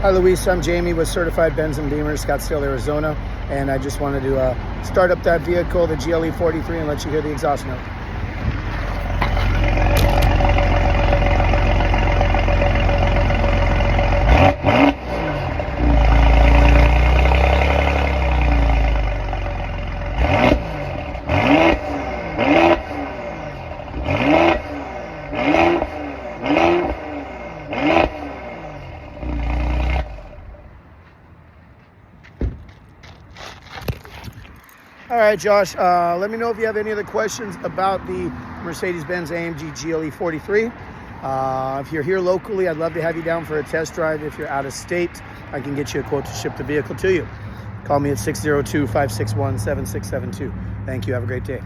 Hi Luis, I'm Jamie with Certified Benz and Beamer, Scottsdale, Arizona, and I just wanted to start up that vehicle, the GLE 43, and let you hear the exhaust note. All right, Josh, let me know if you have any other questions about the Mercedes-Benz AMG GLE 43. If you're here locally, I'd love to have you down for a test drive. If you're out of state, I can get you a quote to ship the vehicle to you. Call me at 602-561-7672. Thank you. Have a great day.